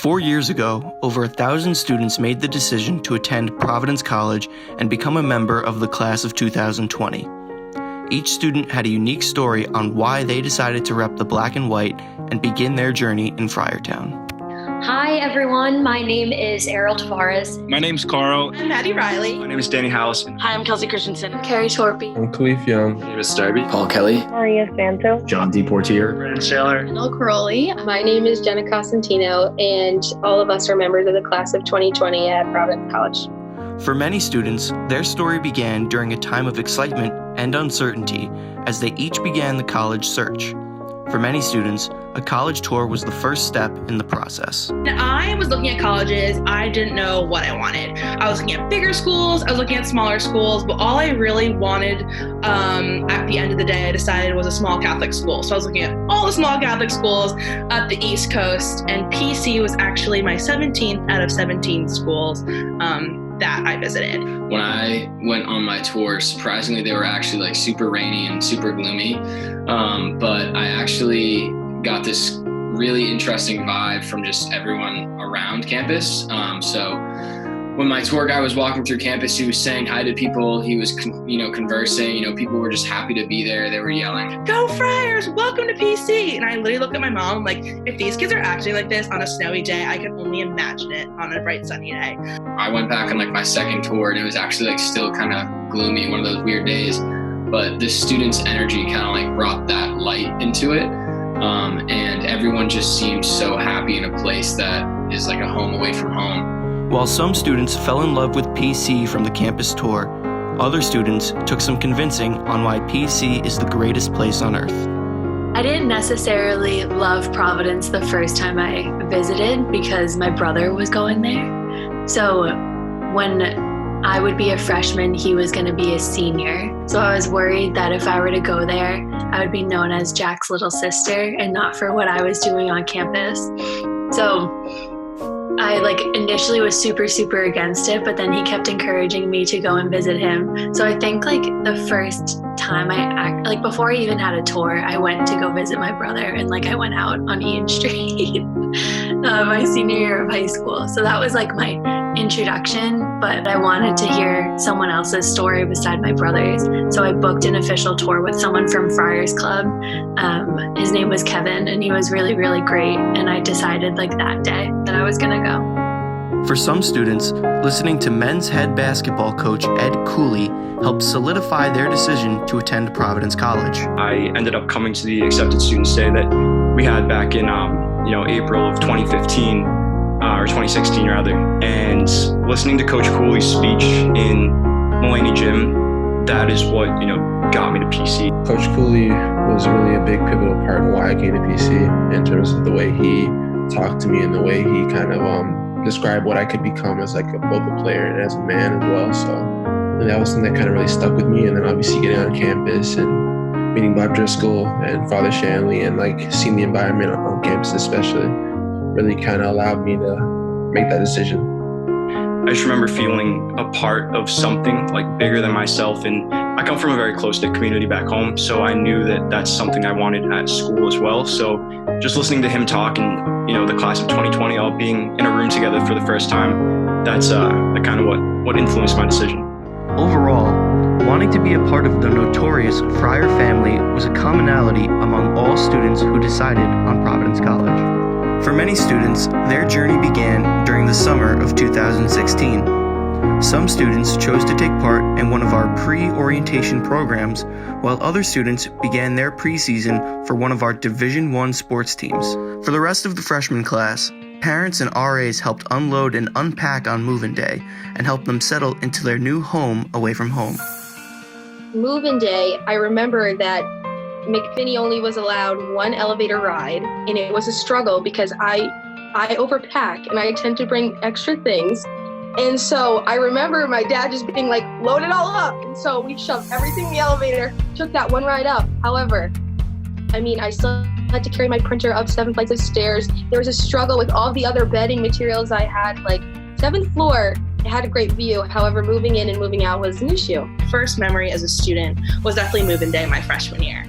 4 years ago, over 1,000 students made the decision to attend Providence College and become a member of the class of 2020. Each student had a unique story on why they decided to rep the black and white and begin their journey in Friartown. Hi everyone, my name is Errol Tavares. My name's Carl. I'm Maddie Riley. My name is Danny Howison. Hi, I'm Kelsey Christensen. Carrie Torpy. I'm Khalif Young. My name is Darby. Paul Kelly. Maria Santo. John Deportier. Brandon Saylor. Mel Crowley. My name is Jenna Costantino, and all of us are members of the class of 2020 at Providence College. For many students, their story began during a time of excitement and uncertainty as they each began the college search. For many students, a college tour was the first step in the process. I was looking at colleges. I didn't know what I wanted. I was looking at bigger schools. I was looking at smaller schools. But all I really wanted at the end of the day, I decided was a small Catholic school. So I was looking at all the small Catholic schools up the East Coast. And PC was actually my 17th out of 17 schools that I visited. When I went on my tour, surprisingly, they were actually super rainy and super gloomy. But I actually got this really interesting vibe from just everyone around campus. So when my tour guide was walking through campus, he was saying hi to people. He was, conversing. People were just happy to be there. They were yelling, "Go Friars! Welcome to PC!" And I literally looked at my mom like, if these kids are acting like this on a snowy day, I can only imagine it on a bright sunny day. I went back on my second tour, and it was actually still kind of gloomy, one of those weird days. But the students' energy kind of brought that light into it. And everyone just seemed so happy in a place that is like a home away from home. While some students fell in love with PC from the campus tour, other students took some convincing on why PC is the greatest place on earth. I didn't necessarily love Providence the first time I visited because my brother was going there. So when I would be a freshman, he was going to be a senior. So I was worried that if I were to go there, I would be known as Jack's little sister and not for what I was doing on campus. So I initially was super against it, but then he kept encouraging me to go and visit him. So I think the first time before I even had a tour, I went to go visit my brother and I went out on Ian Street my senior year of high school. So that was my introduction, but I wanted to hear someone else's story beside my brother's. So I booked an official tour with someone from Friars Club. His name was Kevin, and he was really great. And I decided that day that I was gonna go. For some students, listening to men's head basketball coach Ed Cooley helped solidify their decision to attend Providence College. I ended up coming to the accepted students day that we had back in April of 2015. Or 2016 rather, and listening to Coach Cooley's speech in Mulaney Gym, that is what, got me to PC. Coach Cooley was really a big pivotal part in why I came to PC in terms of the way he talked to me and the way he kind of described what I could become as both a player and as a man as well. So that was something that kind of really stuck with me. And then obviously getting on campus and meeting Bob Driscoll and Father Shanley and seeing the environment on campus especially really kind of allowed me to make that decision. I just remember feeling a part of something bigger than myself, and I come from a very close-knit community back home, so I knew that that's something I wanted at school as well. So just listening to him talk and the class of 2020 all being in a room together for the first time, that's kind of what influenced my decision. Overall, wanting to be a part of the notorious Friar family was a commonality among all students who decided on Providence College. For many students, their journey began during the summer of 2016. Some students chose to take part in one of our pre-orientation programs, while other students began their preseason for one of our Division I sports teams. For the rest of the freshman class, parents and RAs helped unload and unpack on move-in day and helped them settle into their new home away from home. Move-in day, I remember that McPhinney only was allowed one elevator ride, and it was a struggle because I overpack and I tend to bring extra things. And so I remember my dad just being load it all up. And so we shoved everything in the elevator, took that one ride up. However, I still had to carry my printer up 7 flights of stairs. There was a struggle with all the other bedding materials I had. 7th floor, it had a great view. However, moving in and moving out was an issue. First memory as a student was definitely move-in day my freshman year.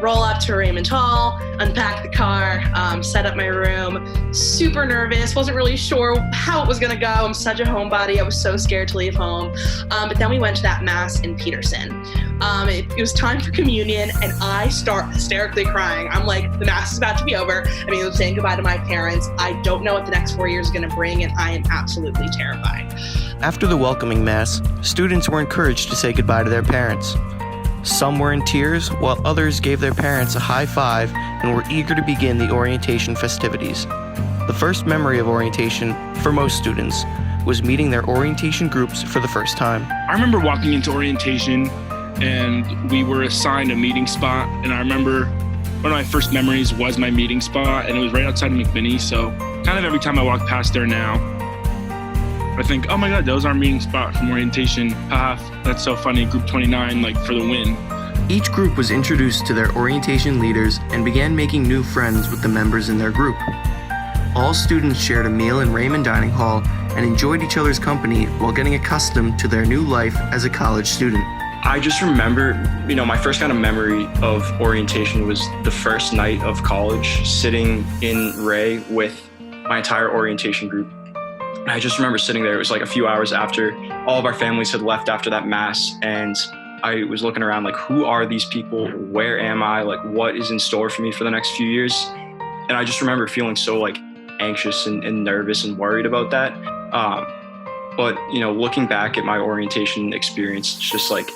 roll up to Raymond Hall, unpack the car, set up my room, super nervous, wasn't really sure how it was gonna go. I'm such a homebody, I was so scared to leave home. But then we went to that mass in Peterson. It was time for communion, and I start hysterically crying. I'm like, the mass is about to be over. I mean, I'm saying goodbye to my parents. I don't know what the next 4 years is gonna bring, and I am absolutely terrified. After the welcoming mass, students were encouraged to say goodbye to their parents. Some were in tears, while others gave their parents a high five and were eager to begin the orientation festivities. The first memory of orientation, for most students, was meeting their orientation groups for the first time. I remember walking into orientation and we were assigned a meeting spot, and I remember one of my first memories was my meeting spot, and it was right outside of McMinney, so kind of every time I walk past there now, I think, oh my God, that was our meeting spot from orientation. That's so funny, group 29, like for the win. Each group was introduced to their orientation leaders and began making new friends with the members in their group. All students shared a meal in Raymond Dining Hall and enjoyed each other's company while getting accustomed to their new life as a college student. I just remember, my first kind of memory of orientation was the first night of college, sitting in Ray with my entire orientation group. And I just remember sitting there. It was like a few hours after all of our families had left after that mass, and I was looking around like, who are these people? Where am I? Like, what is in store for me for the next few years? And I just remember feeling so like anxious and nervous and worried about that. But looking back at my orientation experience, it's just like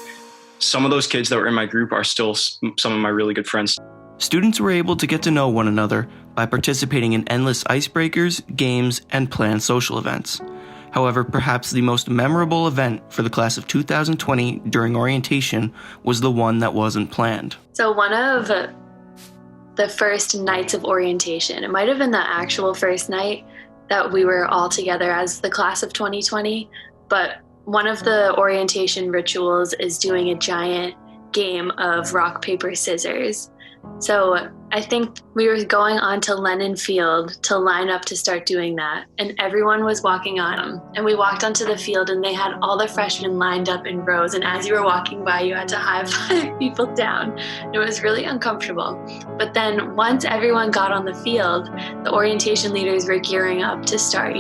some of those kids that were in my group are still some of my really good friends. Students were able to get to know one another by participating in endless icebreakers, games, and planned social events. However, perhaps the most memorable event for the class of 2020 during orientation was the one that wasn't planned. So one of the first nights of orientation, it might have been the actual first night that we were all together as the class of 2020, but one of the orientation rituals is doing a giant game of rock, paper, scissors. So I think we were going on to Lennon Field to line up to start doing that, and everyone was walking on them. And we walked onto the field, and they had all the freshmen lined up in rows, and as you were walking by, you had to high five people down. It was really uncomfortable. But then once everyone got on the field, the orientation leaders were gearing up to start,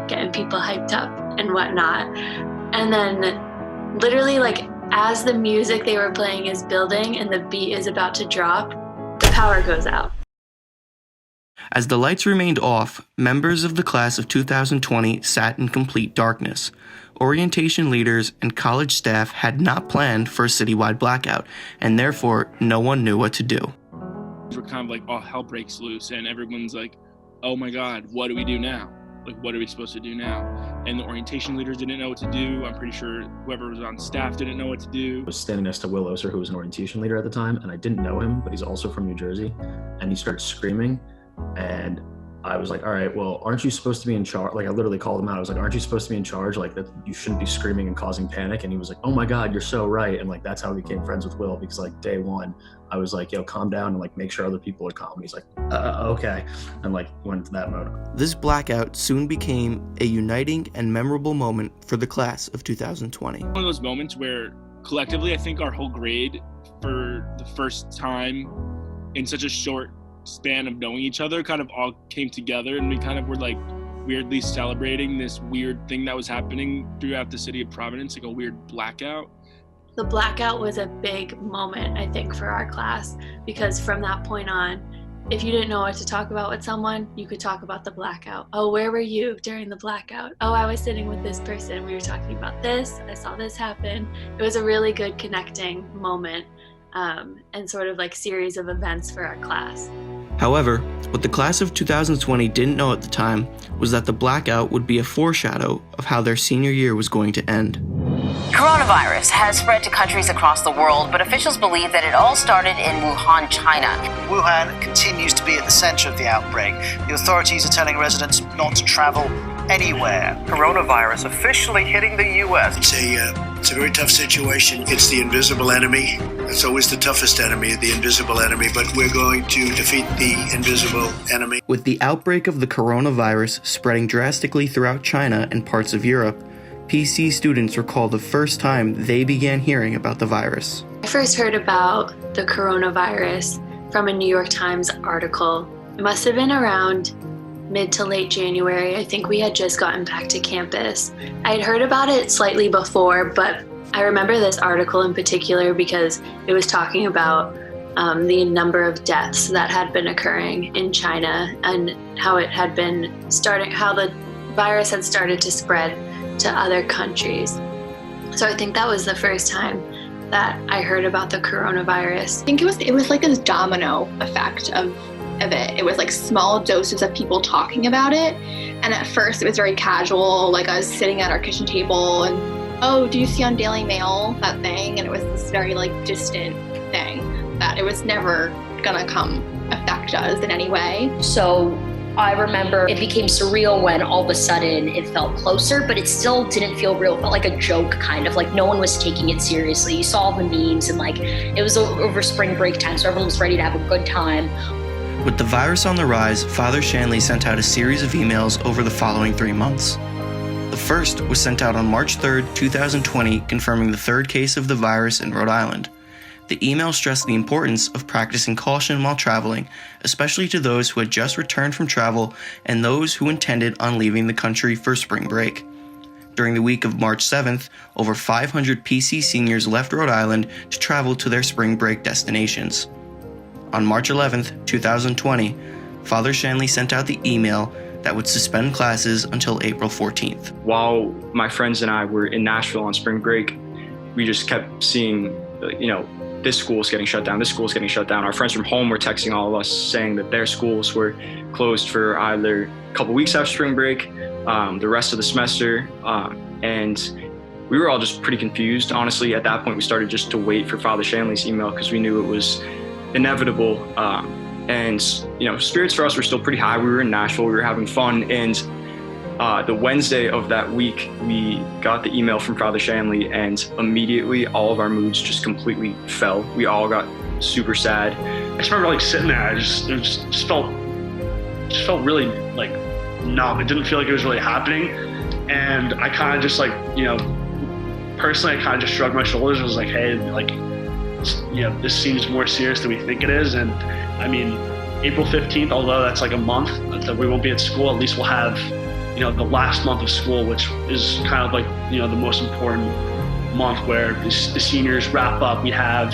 getting people hyped up and whatnot. And then literally as the music they were playing is building and the beat is about to drop, the power goes out. As the lights remained off, members of the class of 2020 sat in complete darkness. Orientation leaders and college staff had not planned for a citywide blackout, and therefore no one knew what to do. We're kind of like all hell breaks loose, and everyone's like, oh my God, what do we do now? Like, what are we supposed to do now? And the orientation leaders didn't know what to do. I'm pretty sure whoever was on staff didn't know what to do. I was standing next to Will Oser, who was an orientation leader at the time, and I didn't know him, but he's also from New Jersey. And he started screaming, and I was like, all right, well, aren't you supposed to be in charge? Like, I literally called him out. I was like, aren't you supposed to be in charge? Like, that you shouldn't be screaming and causing panic. And he was like, oh my God, you're so right. And like, that's how we became friends with Will, because like day one, I was like, yo, calm down and like make sure other people are calm. And he's like, okay. And like went into that mode. This blackout soon became a uniting and memorable moment for the class of 2020. One of those moments where collectively, I think our whole grade, for the first time in such a short span of knowing each other, kind of all came together, and we kind of were like weirdly celebrating this weird thing that was happening throughout the city of Providence, like a weird blackout. The blackout was a big moment, I think, for our class, because from that point on, if you didn't know what to talk about with someone, you could talk about the blackout. Oh, where were you during the blackout? Oh, I was sitting with this person. We were talking about this. I saw this happen. It was a really good connecting moment and sort of like series of events for our class. However, what the class of 2020 didn't know at the time was that the blackout would be a foreshadow of how their senior year was going to end. Coronavirus has spread to countries across the world, but officials believe that it all started in Wuhan, China. Wuhan continues to be at the center of the outbreak. The authorities are telling residents not to travel anywhere. Coronavirus officially hitting the U.S. It's a very tough situation. It's the invisible enemy. It's always the toughest enemy, the invisible enemy, but we're going to defeat the invisible enemy. With the outbreak of the coronavirus spreading drastically throughout China and parts of Europe, PC students recall the first time they began hearing about the virus. I first heard about the coronavirus from a New York Times article. It must have been around mid to late January. I think we had just gotten back to campus. I had heard about it slightly before, but I remember this article in particular because it was talking about the number of deaths that had been occurring in China and how it had been how the virus had started to spread to other countries. So I think that was the first time that I heard about the coronavirus. I think it was like this domino effect of it. It was like small doses of people talking about it. And at first it was very casual. Like I was sitting at our kitchen table and, oh, do you see on Daily Mail that thing? And it was this very like distant thing that it was never gonna come affect us in any way. So I remember it became surreal when all of a sudden it felt closer, but it still didn't feel real. It felt like a joke, kind of like no one was taking it seriously. You saw all the memes and like it was over spring break time, so everyone was ready to have a good time. With the virus on the rise, Father Shanley sent out a series of emails over the following 3 months. The first was sent out on March 3rd, 2020, confirming the third case of the virus in Rhode Island. The email stressed the importance of practicing caution while traveling, especially to those who had just returned from travel and those who intended on leaving the country for spring break. During the week of March 7th, over 500 PC seniors left Rhode Island to travel to their spring break destinations. On March 11th, 2020, Father Shanley sent out the email that would suspend classes until April 14th. While my friends and I were in Nashville on spring break, we just kept seeing, this school is getting shut down, this school is getting shut down. Our friends from home were texting all of us saying that their schools were closed for either a couple weeks after spring break, the rest of the semester, and we were all just pretty confused. Honestly, at that point, we started just to wait for Father Shanley's email because we knew it was inevitable. And spirits for us were still pretty high. We were in Nashville, we were having fun, and the Wednesday of that week, we got the email from Father Shanley, and immediately all of our moods just completely fell. We all got super sad. I just remember sitting there, it just felt really numb. It didn't feel like it was really happening. And I kind of just personally, I kind of just shrugged my shoulders. I was like, hey, this seems more serious than we think it is. And I mean, April 15th, although that's like a month that we won't be at school, at least we'll have, the last month of school, which is kind of like, the most important month where the seniors wrap up. We have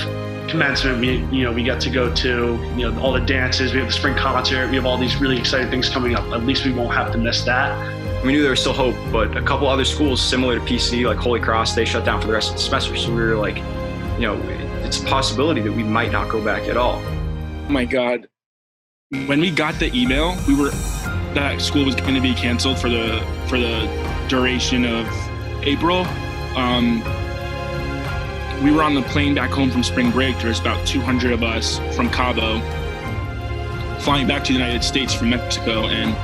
commencement, we get to go to, all the dances, we have the spring concert, we have all these really exciting things coming up. At least we won't have to miss that. We knew there was still hope, but a couple other schools similar to PC, like Holy Cross, they shut down for the rest of the semester. So we were like, it's a possibility that we might not go back at all. Oh my God. When we got the email, that school was going to be canceled for the duration of April. We were on the plane back home from spring break. There was about 200 of us from Cabo flying back to the United States from Mexico, and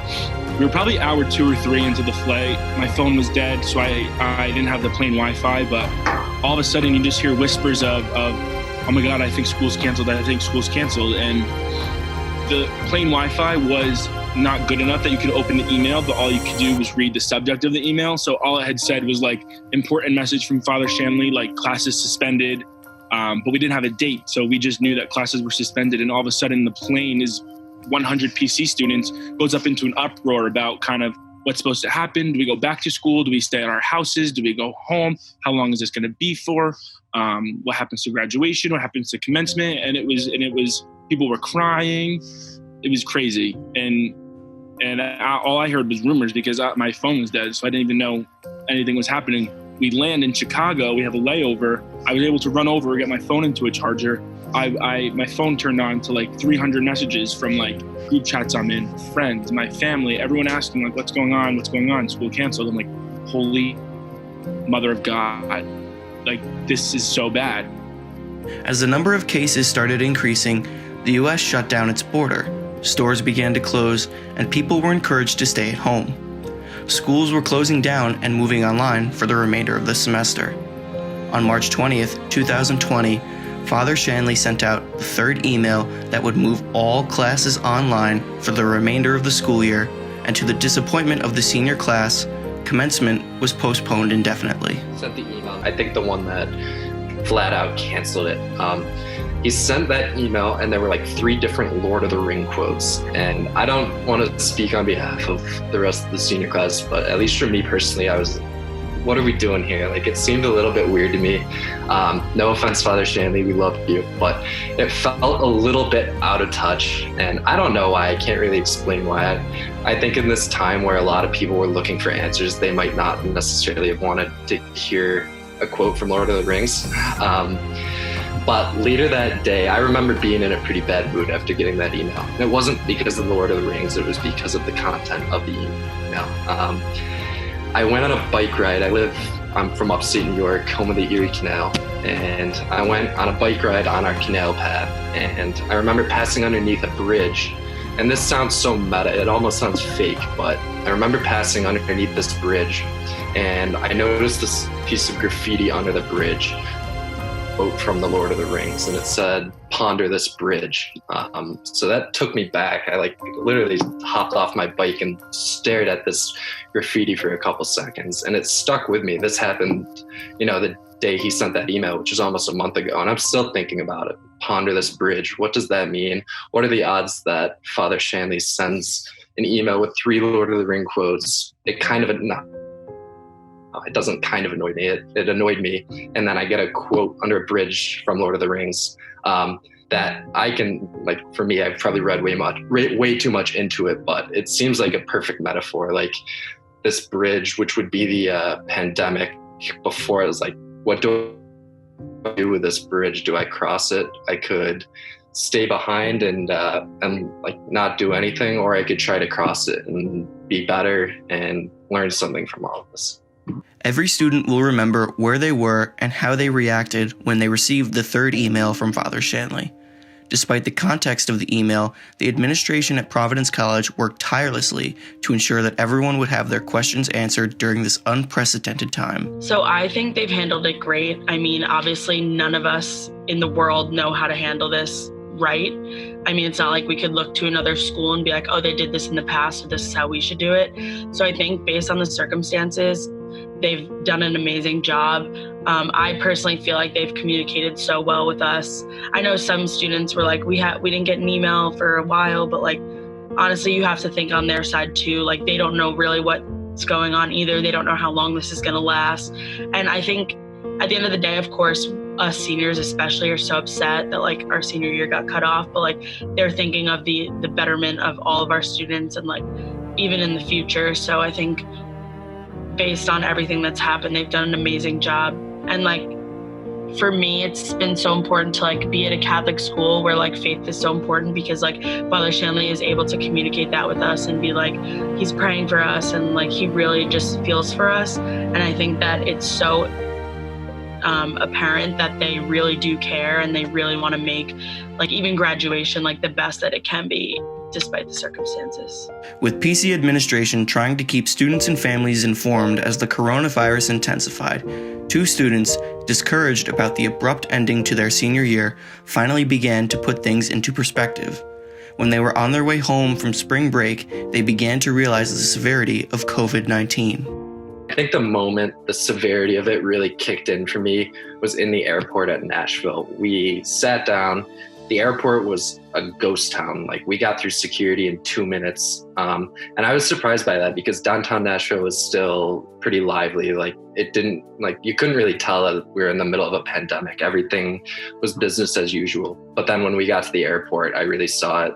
we were probably hour 2 or 3 into the flight. My phone was dead, so I didn't have the plane Wi-Fi, but all of a sudden you just hear whispers of oh my God, I think school's canceled, and the plane Wi-Fi was not good enough that you could open the email, but all you could do was read the subject of the email. So all it had said was important message from Father Shanley, classes suspended, but we didn't have a date. So we just knew that classes were suspended, and all of a sudden the plane is 100 PC students goes up into an uproar about kind of what's supposed to happen. Do we go back to school? Do we stay at our houses? Do we go home? How long is this going to be for? What happens to graduation? What happens to commencement? And it was people were crying. It was crazy. And all I heard was rumors because my phone was dead. So I didn't even know anything was happening. We land in Chicago. We have a layover. I was able to run over, get my phone into a charger. My phone turned on to 300 messages from group chats I'm in, friends, my family, everyone asking what's going on, school canceled. I'm like, holy mother of God, this is so bad. As the number of cases started increasing, the U.S. shut down its border. Stores began to close, and people were encouraged to stay at home. Schools were closing down and moving online for the remainder of the semester. On March 20th, 2020, Father Shanley sent out the third email that would move all classes online for the remainder of the school year, and to the disappointment of the senior class, commencement was postponed indefinitely. Sent the email. I think the one that flat out canceled it. he sent that email and there were like 3 different Lord of the Ring quotes. And I don't want to speak on behalf of the rest of the senior class, but at least for me personally, I was, what are we doing here? Like, it seemed a little bit weird to me. No offense, Father Shanley, we love you, but it felt a little bit out of touch. And I don't know why, I can't really explain why. I think in this time where a lot of people were looking for answers, they might not necessarily have wanted to hear a quote from Lord of the Rings. But later that day, I remember being in a pretty bad mood after getting that email. And it wasn't because of the Lord of the Rings, it was because of the content of the email. I went on a bike ride. I'm from upstate New York, home of the Erie Canal. And I went on a bike ride on our canal path. And I remember passing underneath a bridge. And this sounds so meta, it almost sounds fake, but I remember passing underneath this bridge. And I noticed this piece of graffiti under the bridge, quote from the Lord of the Rings, and it said, "Ponder this bridge." So that took me back. I literally hopped off my bike and stared at this graffiti for a couple seconds, and it stuck with me. This happened, the day he sent that email, which is almost a month ago, and I'm still thinking about it. Ponder this bridge. What does that mean? What are the odds that Father Shanley sends an email with 3 Lord of the Ring quotes? It doesn't kind of annoy me. It annoyed me. And then I get a quote under a bridge from Lord of the Rings that I can, for me, I've probably read way too much into it, but it seems like a perfect metaphor. Like this bridge, which would be the pandemic before, it was like, what do I do with this bridge? Do I cross it? I could stay behind and not do anything, or I could try to cross it and be better and learn something from all of this. Every student will remember where they were and how they reacted when they received the 3rd email from Father Shanley. Despite the context of the email, the administration at Providence College worked tirelessly to ensure that everyone would have their questions answered during this unprecedented time. So I think they've handled it great. I mean, obviously none of us in the world know how to handle this right. I mean, it's not like we could look to another school and be like, oh, they did this in the past, so this is how we should do it. So I think based on the circumstances, they've done an amazing job. I personally feel like they've communicated so well with us. I know some students were like, we didn't get an email for a while, but honestly, you have to think on their side too. They don't know really what's going on either. They don't know how long this is going to last. And I think at the end of the day, of course, us seniors especially are so upset that our senior year got cut off, but they're thinking of the betterment of all of our students and even in the future. So I think based on everything that's happened, they've done an amazing job. And for me, it's been so important to be at a Catholic school where faith is so important, because Father Shanley is able to communicate that with us and be he's praying for us, and he really just feels for us. And I think that it's so apparent that they really do care, and they really want to make even graduation the best that it can be, despite the circumstances. With PC administration trying to keep students and families informed as the coronavirus intensified, 2 students, discouraged about the abrupt ending to their senior year, finally began to put things into perspective. When they were on their way home from spring break, they began to realize the severity of COVID-19. I think the moment the severity of it really kicked in for me was in the airport at Nashville. We sat down. The airport was a ghost town. We got through security in 2 minutes. And I was surprised by that, because downtown Nashville was still pretty lively. It didn't, you couldn't really tell that we were in the middle of a pandemic. Everything was business as usual. But then when we got to the airport, I really saw it.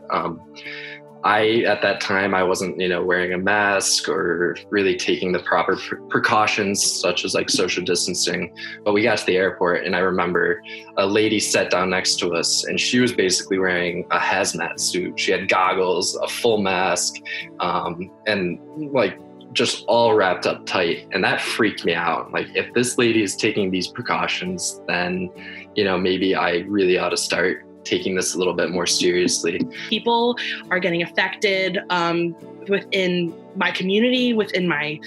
At that time, I wasn't, wearing a mask or really taking the proper precautions, such as social distancing. But we got to the airport, and I remember a lady sat down next to us, and she was basically wearing a hazmat suit. She had goggles, a full mask, and just all wrapped up tight. And that freaked me out. If this lady is taking these precautions, then, maybe I really ought to start taking this a little bit more seriously. People are getting affected within my community, within my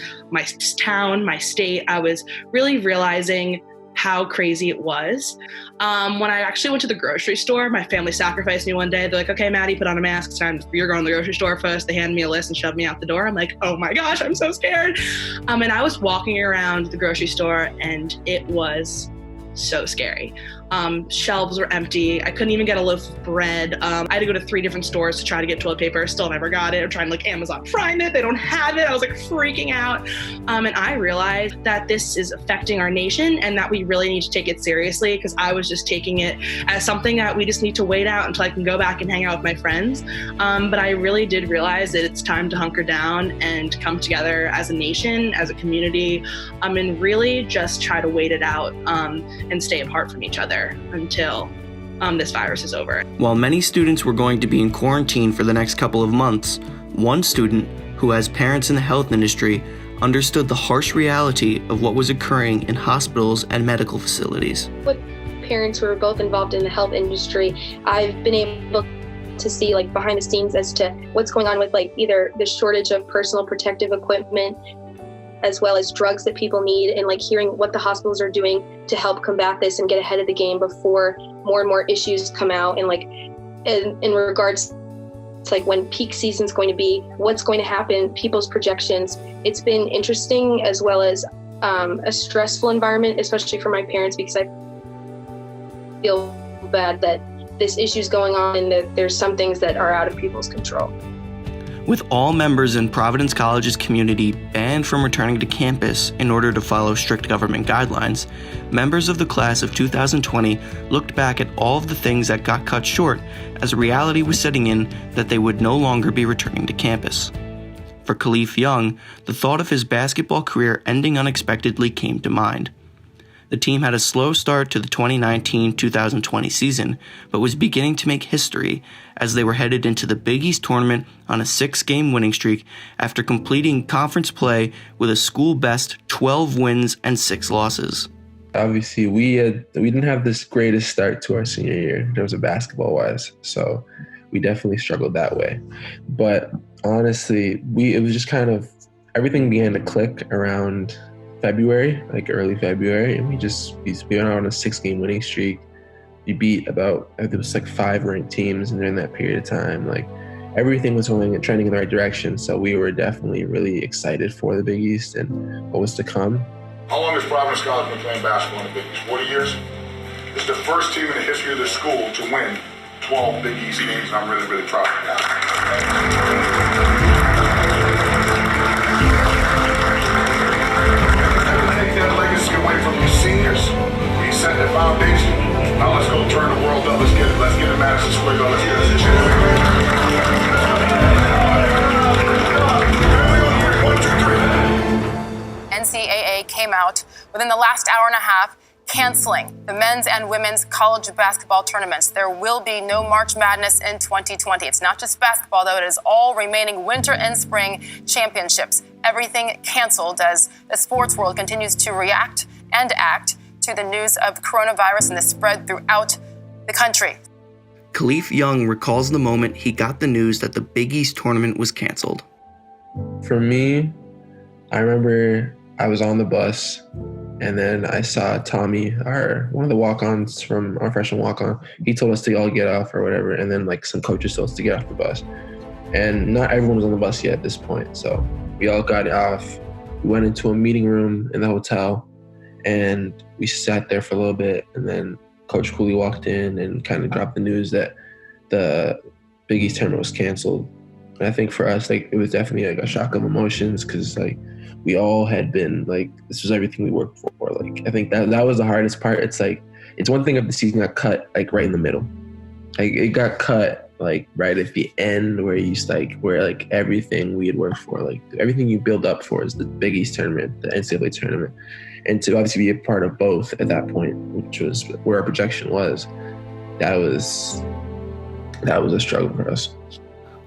town, my state. I was really realizing how crazy it was. When I actually went to the grocery store, my family sacrificed me one day. They're like, okay, Maddie, put on a mask. It's time. You're going to the grocery store first. They handed me a list and shoved me out the door. I'm like, oh my gosh, I'm so scared. And I was walking around the grocery store, and it was so scary. Shelves were empty. I couldn't even get a loaf of bread. I had to go to 3 different stores to try to get toilet paper. Still never got it. I'm trying to like Amazon Prime it. They don't have it. I was like freaking out. And I realized that this is affecting our nation and that we really need to take it seriously, because I was just taking it as something that we just need to wait out until I can go back and hang out with my friends. But I really did realize that it's time to hunker down and come together as a nation, as a community, and really just try to wait it out and stay apart from each other until this virus is over. While many students were going to be in quarantine for the next couple of months, one student, who has parents in the health industry, understood the harsh reality of what was occurring in hospitals and medical facilities. With parents who are both involved in the health industry, I've been able to see like behind the scenes as to what's going on with like either the shortage of personal protective equipment as well as drugs that people need, and like hearing what the hospitals are doing to help combat this and get ahead of the game before more and more issues come out. And like in regards to like when peak season's going to be, what's going to happen, people's projections. It's been interesting as well as a stressful environment, especially for my parents, because I feel bad that this issue's going on and that there's some things that are out of people's control. With all members in Providence College's community banned from returning to campus in order to follow strict government guidelines, members of the class of 2020 looked back at all of the things that got cut short as reality was setting in that they would no longer be returning to campus. For Khalif Young, the thought of his basketball career ending unexpectedly came to mind. The team had a slow start to the 2019-2020 season, but was beginning to make history as they were headed into the Big East tournament on a 6-game winning streak after completing conference play with a school-best 12 wins and 6 losses. Obviously, we didn't have this greatest start to our senior year in terms of basketball-wise, so we definitely struggled that way. But honestly, it was just kind of everything began to click around February, like early February, and we went out on a 6-game winning streak. We beat about, I think it was like 5 ranked teams, and during that period of time, like everything was trending in the right direction. So we were definitely really excited for the Big East and what was to come. How long has Providence College been playing basketball in the Big East? 40 years? It's the first team in the history of the school to win 12 Big East games, and I'm really, really proud of that. That legacy away from these seniors. We set the foundation. Now let's go turn the world up. Let's get it Madison Square Garden. Let's get this shit. 1, 2, 3. NCAA came out within the last hour and a half canceling the men's and women's college basketball tournaments. There will be no March Madness in 2020. It's not just basketball, though. It is all remaining winter and spring championships. Everything canceled as the sports world continues to react and act to the news of coronavirus and the spread throughout the country. Khalif Young recalls the moment he got the news that the Big East tournament was canceled. For me, I remember I was on the bus, and then I saw Tommy, one of the walk-ons from our freshman walk-on. He told us to all get off or whatever, and then like some coaches told us to get off the bus. And not everyone was on the bus yet at this point, so we all got off. We went into a meeting room in the hotel, and we sat there for a little bit, and then Coach Cooley walked in and kind of dropped the news that the Big East tournament was canceled. And I think for us, like, it was definitely like a shock of emotions, because like we all had been like, this was everything we worked for. Like, I think that was the hardest part. It's like, it's one thing if the season got cut like right in the middle. Like it got cut like right at the end where everything we had worked for, like everything you build up for is the Big East tournament, the NCAA tournament. And to obviously be a part of both at that point, which was where our projection was, that was a struggle for us.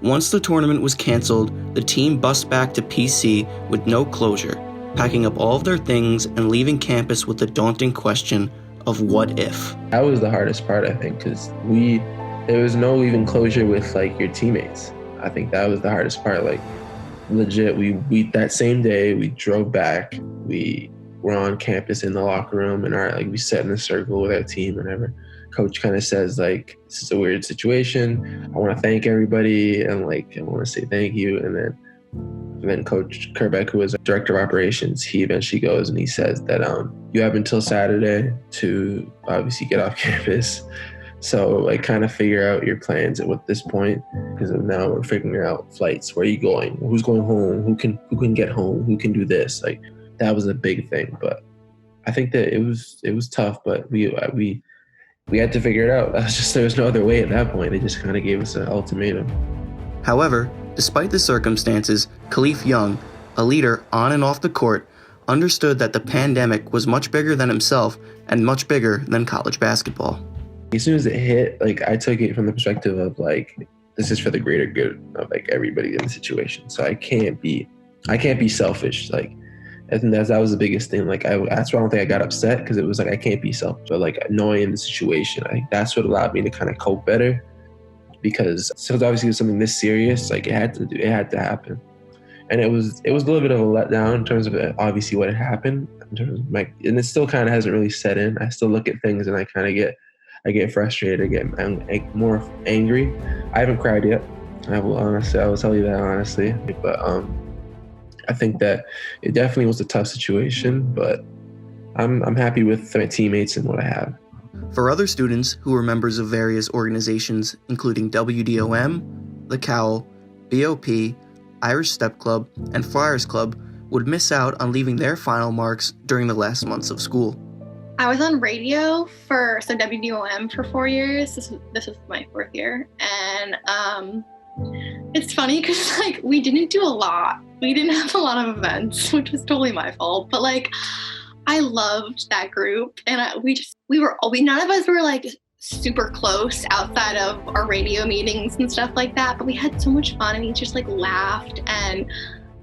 Once the tournament was canceled, the team bussed back to PC with no closure, packing up all of their things and leaving campus with the daunting question of what if. That was the hardest part, I think, because there was no even closure with like your teammates. I think that was the hardest part. Like legit, we that same day we drove back, we were on campus in the locker room, and we sat in a circle with our team, and whatever. Coach kind of says like, this is a weird situation. I want to thank everybody, and like I want to say thank you. And then And then Coach Kerbeck, who was director of operations, he eventually goes and he says that you have until Saturday to obviously get off campus. So like kind of figure out your plans at this point, because now we're figuring out flights. Where are you going? Who's going home? Who can get home? Who can do this? Like that was a big thing. But I think that it was tough, but we had to figure it out. There was no other way at that point. They just kind of gave us an ultimatum. However, despite the circumstances, Khalif Young, a leader on and off the court, understood that the pandemic was much bigger than himself and much bigger than college basketball. As soon as it hit, like I took it from the perspective of like, this is for the greater good of like everybody in the situation. So I can't be selfish. Like, I think that was the biggest thing. Like that's why I don't think I got upset, because it was like I can't be selfish. But like knowing the situation, I think that's what allowed me to kind of cope better. Because since obviously it was something this serious, like it had to happen. And it was a little bit of a letdown in terms of obviously what had happened. In terms of and it still kind of hasn't really set in. I still look at things and I get frustrated, I get more angry. I haven't cried yet. I will tell you that honestly. But I think that it definitely was a tough situation, but I'm happy with my teammates and what I have. For other students who were members of various organizations, including WDOM, The Cowl, BOP, Irish Step Club, and Flyers Club, would miss out on leaving their final marks during the last months of school. I was on radio for WDOM for 4 years. This was my 4th year. And it's funny because like we didn't do a lot. We didn't have a lot of events, which was totally my fault. But like I loved that group, and none of us were like super close outside of our radio meetings and stuff like that. But we had so much fun, and we just like laughed, and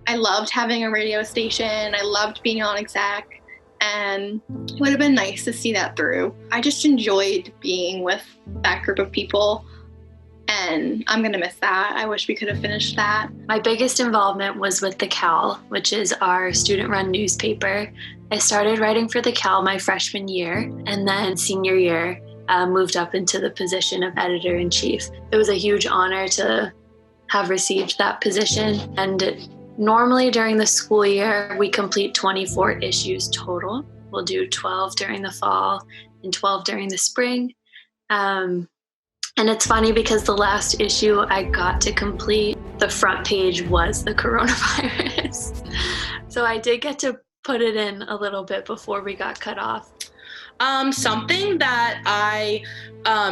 I loved having a radio station. I loved being on exec. And it would have been nice to see that through. I just enjoyed being with that group of people, and I'm going to miss that. I wish we could have finished that. My biggest involvement was with The Cowl, which is our student-run newspaper. I started writing for The Cowl my freshman year, and then senior year moved up into the position of editor-in-chief. It was a huge honor to have received that position, and normally during the school year, we complete 24 issues total. We'll do 12 during the fall and 12 during the spring. And it's funny because the last issue I got to complete, the front page was the coronavirus. So I did get to put it in a little bit before we got cut off. Something that I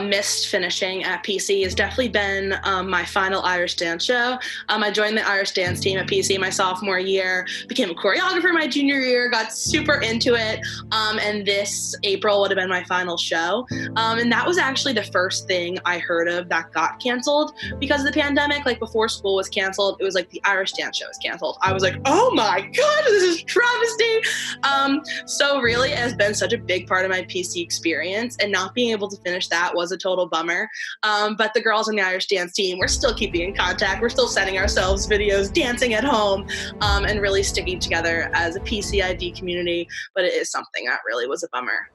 missed finishing at PC has definitely been my final Irish dance show. I joined the Irish dance team at PC my sophomore year, became a choreographer my junior year, got super into it, and this April would have been my final show. And that was actually the first thing I heard of that got canceled because of the pandemic. Like before school was canceled, it was like the Irish dance show was canceled. I was like, oh my God, this is travesty. So really it has been such a big part of my PC experience, and not being able to finish that was a total bummer. But the girls on the Irish dance team, we're still keeping in contact. We're still sending ourselves videos, dancing at home, and really sticking together as a PCID community. But it is something that really was a bummer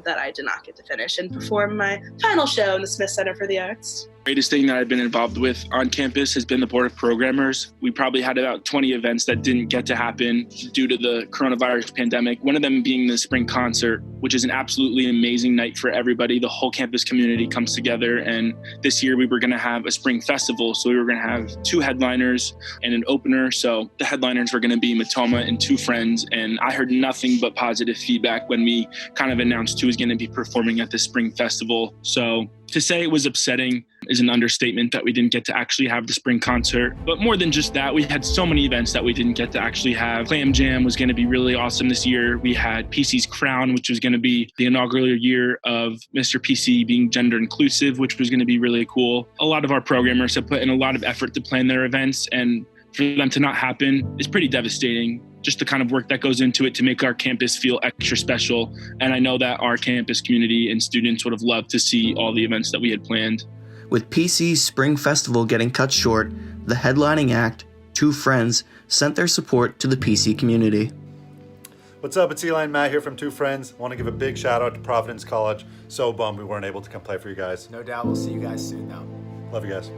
that I did not get to finish and perform my final show in the Smith Center for the Arts. The greatest thing that I've been involved with on campus has been the board of programmers. We probably had about 20 events that didn't get to happen due to the coronavirus pandemic. One of them being the spring concert, which is an absolutely amazing night for everybody. The whole campus community comes together, and this year we were going to have a spring festival. So we were going to have 2 headliners and an opener. So the headliners were going to be Matoma and 2 friends, and I heard nothing but positive feedback when we kind of announced who was going to be performing at the spring festival. So to say it was upsetting is an understatement that we didn't get to actually have the spring concert. But more than just that, we had so many events that we didn't get to actually have. Clam Jam was going to be really awesome this year. We had PC's Crown, which was going to be the inaugural year of Mr. PC being gender inclusive, which was going to be really cool. A lot of our programmers have put in a lot of effort to plan their events, and for them to not happen is pretty devastating. Just the kind of work that goes into it to make our campus feel extra special. And I know that our campus community and students would have loved to see all the events that we had planned. With PC's Spring Festival getting cut short, the headlining act, 2 Friends, sent their support to the PC community. What's up? It's Eli and Matt here from 2 Friends. I want to give a big shout out to Providence College. So bummed we weren't able to come play for you guys. No doubt. We'll see you guys soon, though. Love you guys.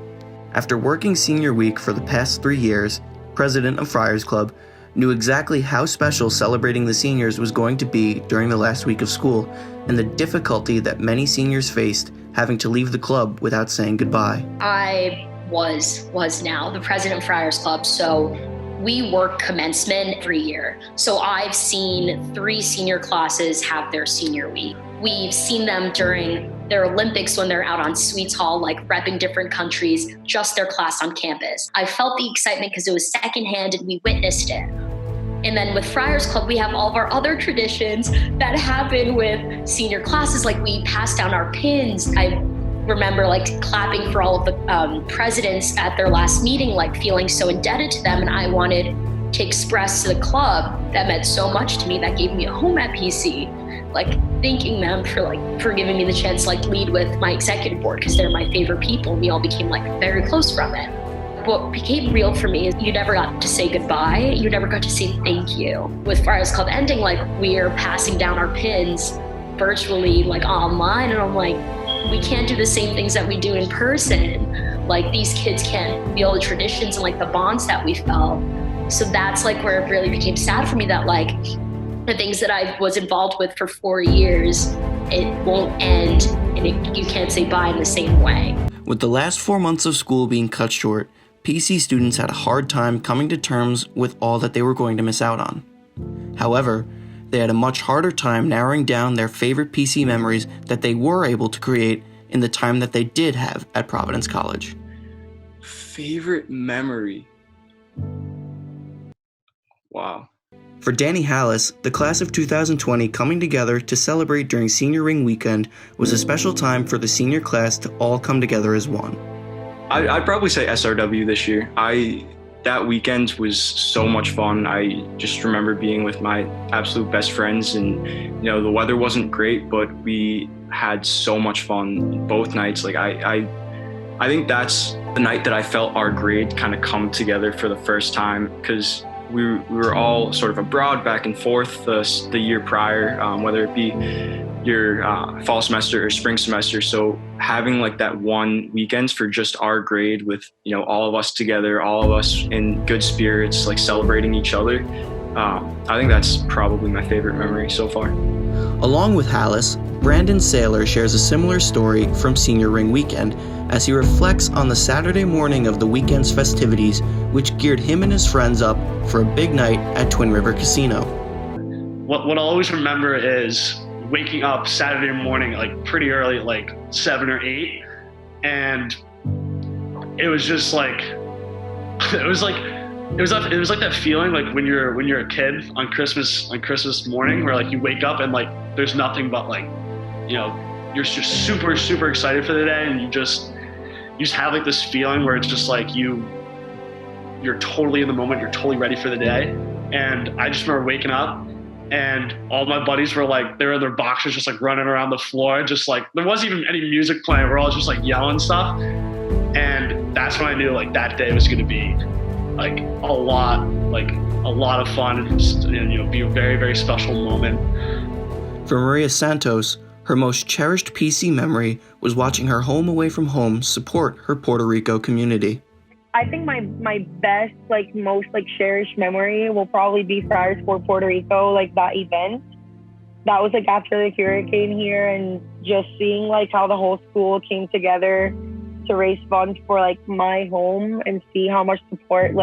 After working senior week for the past 3 years, president of Friars Club, knew exactly how special celebrating the seniors was going to be during the last week of school and the difficulty that many seniors faced having to leave the club without saying goodbye. I was now the president of Friars Club, so we work commencement every year. So I've seen 3 senior classes have their senior week. We've seen them during their Olympics when they're out on Sweets Hall, like repping different countries, just their class on campus. I felt the excitement because it was secondhand and we witnessed it. And then with Friars Club, we have all of our other traditions that happen with senior classes, like we pass down our pins. I remember like clapping for all of the presidents at their last meeting, like feeling so indebted to them. And I wanted to express to the club that meant so much to me, that gave me a home at PC, like thanking them for giving me the chance to like lead with my executive board because they're my favorite people. And we all became like very close from it. What became real for me is you never got to say goodbye. You never got to say thank you. With Friars Club ending, like we're passing down our pins virtually, like online. And I'm like, we can't do the same things that we do in person. Like these kids can't feel the traditions and like the bonds that we felt. So that's like where it really became sad for me that like the things that I was involved with for 4 years, it won't end and you can't say bye in the same way. With the last 4 months of school being cut short, PC students had a hard time coming to terms with all that they were going to miss out on. However, they had a much harder time narrowing down their favorite PC memories that they were able to create in the time that they did have at Providence College. Favorite memory? Wow. For Danny Hallis, the class of 2020 coming together to celebrate during Senior Ring Weekend was a special time for the senior class to all come together as one. I'd probably say SRW this year. That weekend was so much fun. I just remember being with my absolute best friends, and the weather wasn't great, but we had so much fun both nights. Like I think that's the night that I felt our grade kind of come together for the first time, because we were all sort of abroad back and forth the year prior, whether it be your fall semester or spring semester. So having like that one weekend for just our grade with, all of us together, all of us in good spirits, like celebrating each other. I think that's probably my favorite memory so far. Along with Hallis, Brandon Saylor shares a similar story from Senior Ring Weekend as he reflects on the Saturday morning of the weekend's festivities, which geared him and his friends up for a big night at Twin River Casino. What I'll always remember is waking up Saturday morning, like pretty early, like 7 or 8. And it was just like, it was like that feeling like when you're a kid on Christmas morning, where like you wake up and like there's nothing but like, you're just super, super excited for the day, and you just have like this feeling where it's just like you're totally in the moment, you're totally ready for the day. And I just remember waking up and all my buddies were like, they were in their boxers just like running around the floor, just like there wasn't even any music playing, we're all just like yelling stuff. And that's when I knew like that day was gonna be like a lot of fun, and just, be a very, very special moment. For Maria Santos, her most cherished PC memory was watching her home away from home support her Puerto Rico community. I think my best, most cherished memory will probably be Friars for Puerto Rico, that event. That was after the hurricane here, and just seeing how the whole school came together to raise funds for my home, and see how much support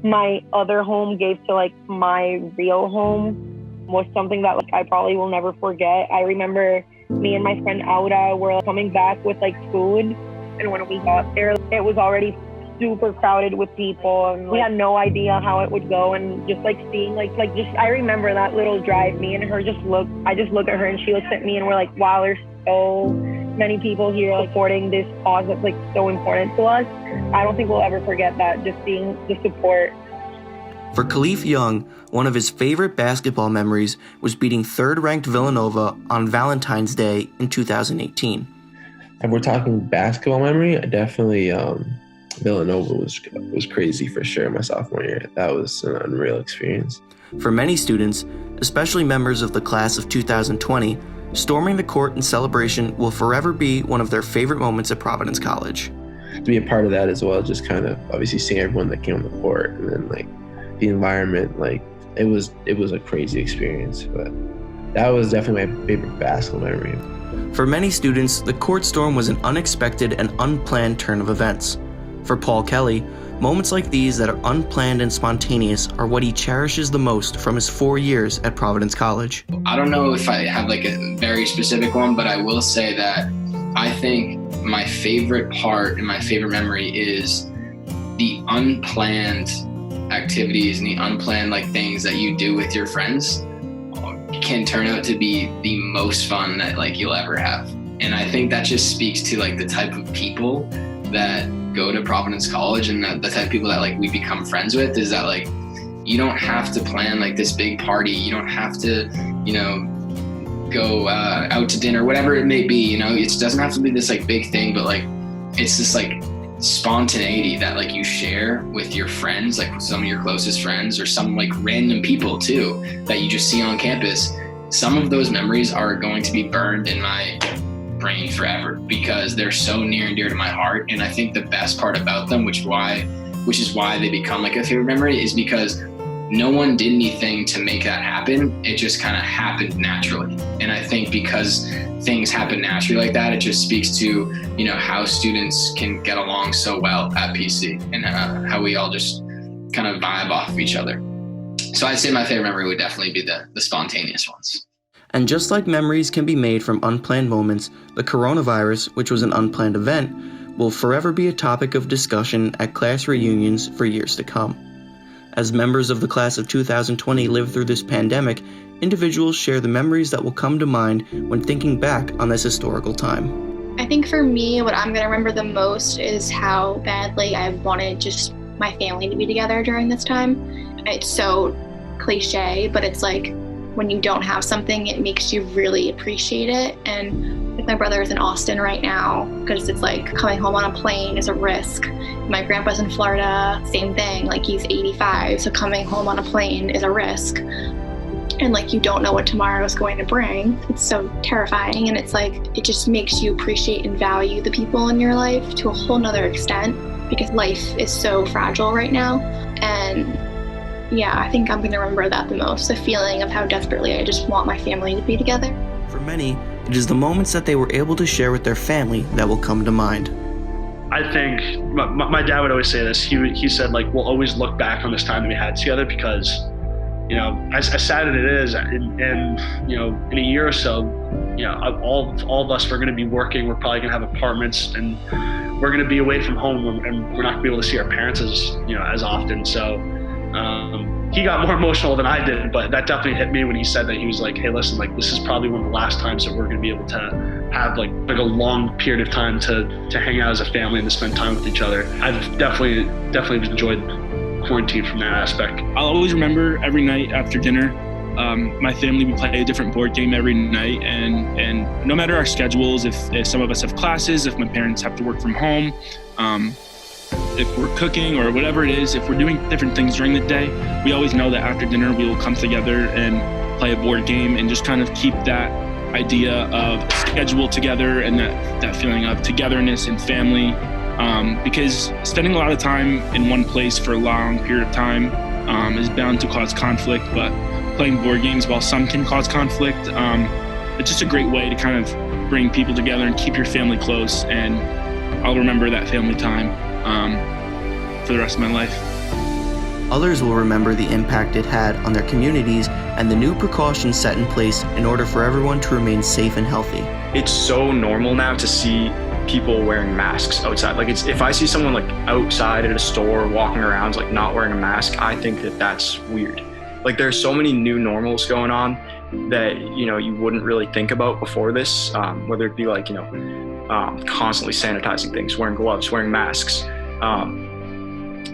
my other home gave to my real home was something that I probably will never forget. I remember me and my friend Aura were coming back with food, and when we got there, it was already super crowded with people, and we had no idea how it would go. And just seeing I remember that little drive, me and her I just look at her and she looks at me, and we're like, wow, there's so many people here supporting this cause that's so important to us. I don't think we'll ever forget that, just seeing the support. For Khalif Young, one of his favorite basketball memories was beating third-ranked Villanova on Valentine's Day in 2018. If we're talking basketball memory, definitely Villanova was crazy for sure my sophomore year. That was an unreal experience. For many students, especially members of the class of 2020, storming the court in celebration will forever be one of their favorite moments at Providence College. be a part of that as well, just kind of obviously seeing everyone that came on the court, and then like the environment, like it was a crazy experience. But that was definitely my favorite basketball memory. For many students, the court storm was an unexpected and unplanned turn of events. For Paul Kelly, moments like these that are unplanned and spontaneous are what he cherishes the most from his 4 years at Providence College. I don't know if I have like a very specific one, but I will say that I think my favorite part and my favorite memory is the unplanned activities and the unplanned like things that you do with your friends can turn out to be the most fun that like you'll ever have. And I think that just speaks to like the type of people that go to Providence College, and the type of people that like we become friends with is that like you don't have to plan like this big party. You don't have to, go out to dinner, whatever it may be, it doesn't have to be this like big thing, but like it's this like spontaneity that like you share with your friends, like with some of your closest friends or some like random people too that you just see on campus. Some of those memories are going to be burned in my brain forever because they're so near and dear to my heart. And I think the best part about them, which is why they become like a favorite memory, is because no one did anything to make that happen. It just kind of happened naturally. And I think because things happen naturally like that, it just speaks to, how students can get along so well at PC and how we all just kind of vibe off of each other. So I'd say my favorite memory would definitely be the spontaneous ones. And just like memories can be made from unplanned moments, the coronavirus, which was an unplanned event, will forever be a topic of discussion at class reunions for years to come. As members of the class of 2020 live through this pandemic, individuals share the memories that will come to mind when thinking back on this historical time. I think for me, what I'm going to remember the most is how badly I wanted just my family to be together during this time. It's so cliche, but it's like when you don't have something, it makes you really appreciate it. And if my brother is in Austin right now, because it's like coming home on a plane is a risk. My grandpa's in Florida, same thing, like he's 85, so coming home on a plane is a risk. And like you don't know what tomorrow is going to bring. It's so terrifying, and it's like it just makes you appreciate and value the people in your life to a whole nother extent, because life is so fragile right now. And yeah, I think I'm going to remember that the most, the feeling of how desperately I just want my family to be together. For many, it is the moments that they were able to share with their family that will come to mind. I think my dad would always say this. He said, like, we'll always look back on this time that we had together because, as sad as it is, in a year or so, all of us are going to be working. We're probably going to have apartments, and we're going to be away from home, and we're not going to be able to see our parents as often. So he got more emotional than I did, but that definitely hit me when he said that. He was like, hey, listen, like this is probably one of the last times that we're going to be able to have like a long period of time to hang out as a family and to spend time with each other. I've definitely enjoyed quarantine from that aspect. I'll always remember every night after dinner, my family would play a different board game every night, and no matter our schedules, if some of us have classes, if my parents have to work from home, if we're cooking or whatever it is, if we're doing different things during the day, we always know that after dinner we will come together and play a board game and just kind of keep that idea of a schedule together and that feeling of togetherness and family. Because spending a lot of time in one place for a long period of time is bound to cause conflict, but playing board games, while some can cause conflict, it's just a great way to kind of bring people together and keep your family close. And I'll remember that family time for the rest of my life. Others will remember the impact it had on their communities and the new precautions set in place in order for everyone to remain safe and healthy. It's so normal now to see people wearing masks outside. Like if I see someone like outside at a store walking around like not wearing a mask, I think that's weird. Like there's so many new normals going on that you wouldn't really think about before this, whether it be like constantly sanitizing things, wearing gloves, wearing masks.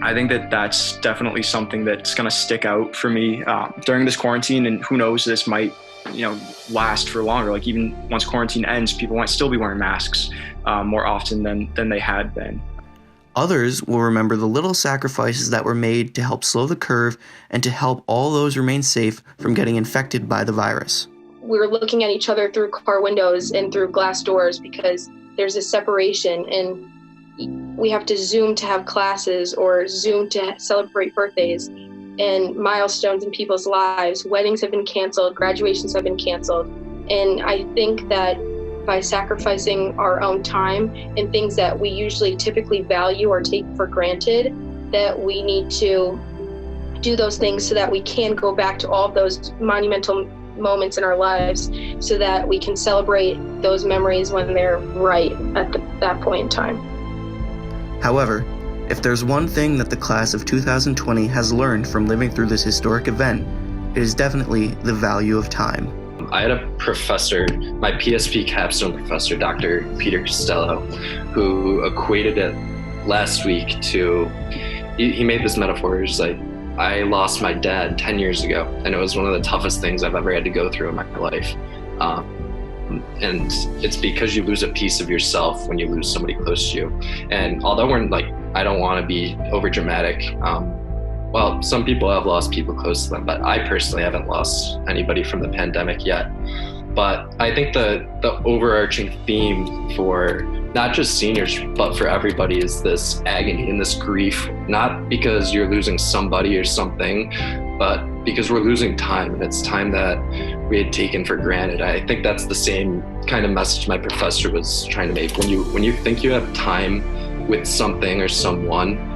I think that's definitely something that's going to stick out for me during this quarantine, and who knows, this might last for longer. Like even once quarantine ends, people might still be wearing masks more often than they had been. Others will remember the little sacrifices that were made to help slow the curve and to help all those remain safe from getting infected by the virus. We were looking at each other through car windows and through glass doors because there's a separation, and we have to Zoom to have classes or Zoom to celebrate birthdays and milestones in people's lives. Weddings have been canceled, graduations have been canceled. And I think that by sacrificing our own time and things that we usually typically value or take for granted, that we need to do those things so that we can go back to all of those monumental moments in our lives so that we can celebrate those memories when they're right at that point in time. However, if there's one thing that the class of 2020 has learned from living through this historic event, it is definitely the value of time. I had a professor, my PSP capstone professor, Dr. Peter Costello, who equated it last week to, he made this metaphor. He was like, I lost my dad 10 years ago, and it was one of the toughest things I've ever had to go through in my life. And it's because you lose a piece of yourself when you lose somebody close to you. And although we're like, I don't want to be over dramatic. Well, some people have lost people close to them, but I personally haven't lost anybody from the pandemic yet. But I think the overarching theme for not just seniors, but for everybody is this agony and this grief, not because you're losing somebody or something, but because we're losing time, and it's time that we had taken for granted. I think that's the same kind of message my professor was trying to make. When you think you have time with something or someone,